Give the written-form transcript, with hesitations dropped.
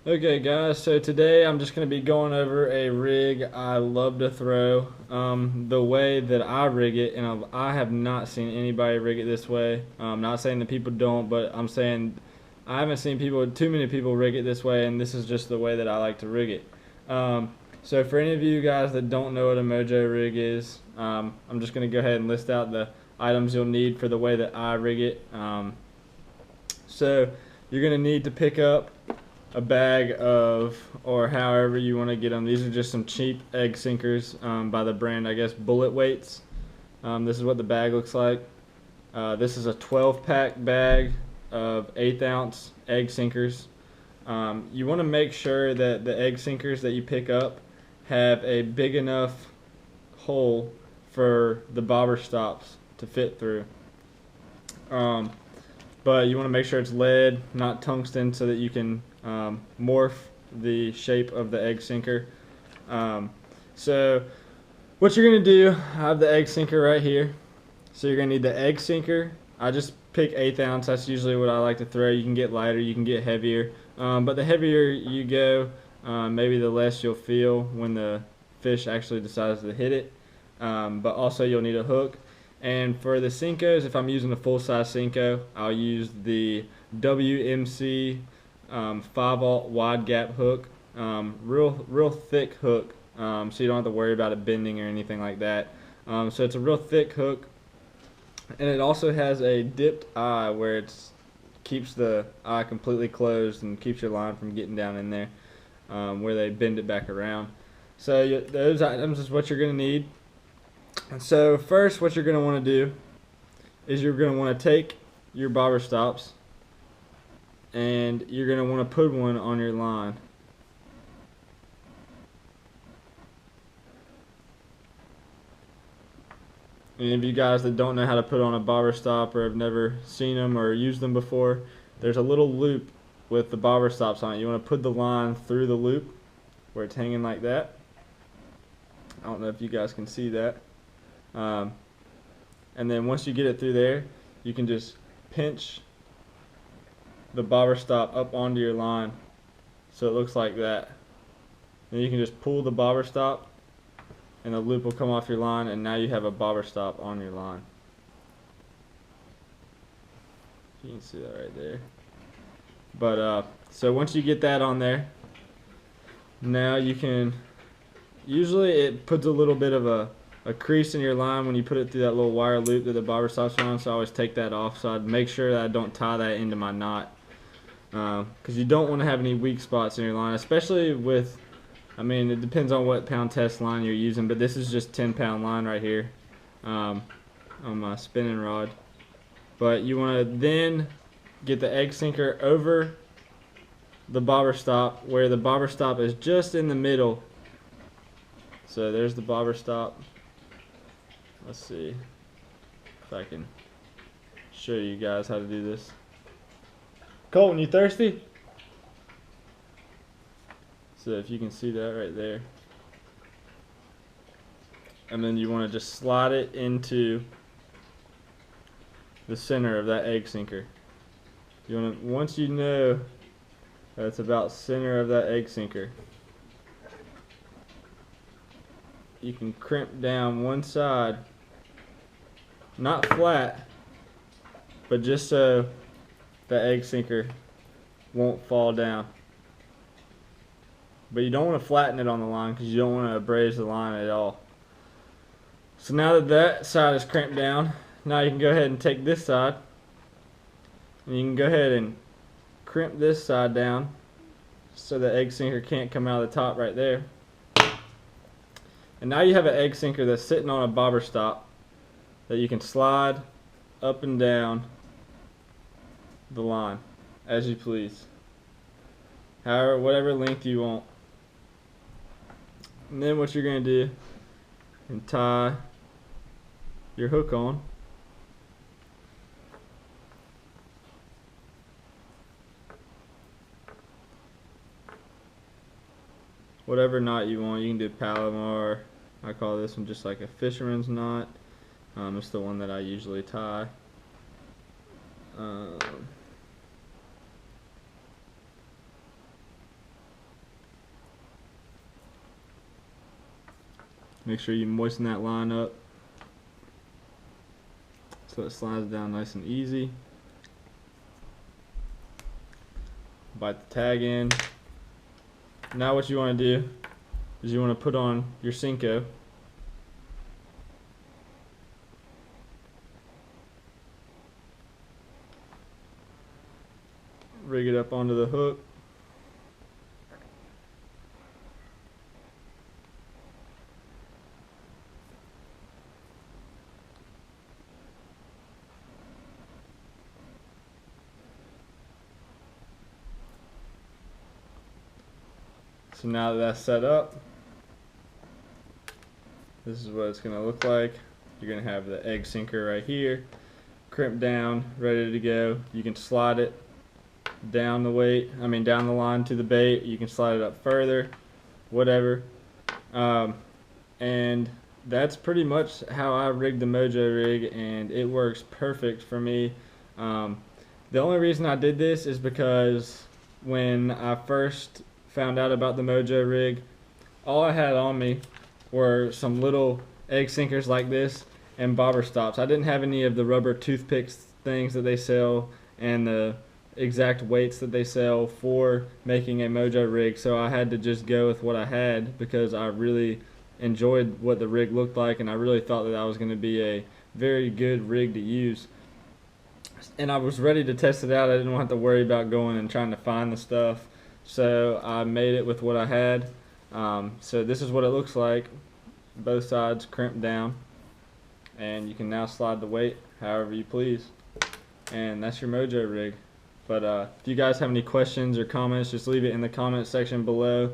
Okay guys, so today I'm just going to be going over a rig I love to throw. The way that I rig it, and I have not seen anybody rig it this way. I'm not saying that people don't, but I'm saying I haven't seen too many people rig it this way, and this is just the way that I like to rig it. So for any of you guys that don't know what a Mojo rig is, I'm just going to go ahead and list out the items you'll need for the way that I rig it. So you're going to need to pick up a bag of, or however you want to get them. These are just some cheap egg sinkers by the brand, I guess, Bullet Weights. This is what the bag looks like. This is a 12-pack bag of 1/8 ounce egg sinkers. You want to make sure that the egg sinkers that you pick up have a big enough hole for the bobber stops to fit through. But you want to make sure it's lead, not tungsten, so that you can morph the shape of the egg sinker. So what you're going to do, I have the egg sinker right here. So you're going to need the egg sinker. I just pick 1/8 ounce. That's usually what I like to throw. You can get lighter, you can get heavier. But the heavier you go, maybe the less you'll feel when the fish actually decides to hit it. But also you'll need a hook. And for the Senkos, if I'm using a full-size Senko, I'll use the WMC 5/0 wide gap hook. Real thick hook, so you don't have to worry about it bending or anything like that. So it's a real thick hook, and it also has a dipped eye where it keeps the eye completely closed and keeps your line from getting down in there, where they bend it back around. So those items is what you're going to need. And so first what you're going to want to do is you're going to want to take your bobber stops and you're going to want to put one on your line. And if you guys that don't know how to put on a bobber stop or have never seen them or used them before, there's a little loop with the bobber stops on it. You want to put the line through the loop where it's hanging like that. I don't know if you guys can see that. And then once you get it through there, you can just pinch the bobber stop up onto your line so it looks like that. Then you can just pull the bobber stop and the loop will come off your line, and now you have a bobber stop on your line. You can see that right there. But so once you get that on there, now you can, usually it puts a little bit of a crease in your line when you put it through that little wire loop that the bobber stops on, so I always take that off so I'd make sure that I don't tie that into my knot, because you don't want to have any weak spots in your line, especially with, I mean, it depends on what pound test line you're using, but this is just 10-pound line right here on my spinning rod. But you want to then get the egg sinker over the bobber stop where the bobber stop is just in the middle. So there's the bobber stop. Let's see if I can show you guys how to do this. Colton, you thirsty? So if you can see that right there. And then you want to just slide it into the center of that egg sinker. You want to, once you know that it's about center of that egg sinker, you can crimp down one side, not flat, but just so the egg sinker won't fall down. But you don't want to flatten it on the line because you don't want to abrade the line at all. So now that that side is crimped down, now you can go ahead and take this side and you can go ahead and crimp this side down so the egg sinker can't come out of the top right there. And now you have an egg sinker that's sitting on a bobber stop that you can slide up and down the line as you please, however, whatever length you want. And then what you're going to do and tie your hook on. Whatever knot you want, you can do Palomar. I call this one just like a fisherman's knot. It's the one that I usually tie. Make sure you moisten that line up so it slides down nice and easy. Bite the tag in. Now what you want to do is you want to put on your Senko. Rig it up onto the hook. So now that that's set up, this is what it's going to look like. You're going to have the egg sinker right here, crimped down, ready to go. You can slide it down the down the line to the bait. You can slide it up further, whatever. And that's pretty much how I rigged the Mojo rig, and it works perfect for me. The only reason I did this is because when I first found out about the Mojo rig, all I had on me were some little egg sinkers like this and bobber stops. I didn't have any of the rubber toothpicks things that they sell and the exact weights that they sell for making a Mojo rig, so I had to just go with what I had because I really enjoyed what the rig looked like, and I really thought that was going to be a very good rig to use. And I was ready to test it out. I didn't have to worry about going and trying to find the stuff, so I made it with what I had. So this is what it looks like, both sides crimped down, and you can now slide the weight however you please, and that's your Mojo rig. But if you guys have any questions or comments, just leave it in the comment section below.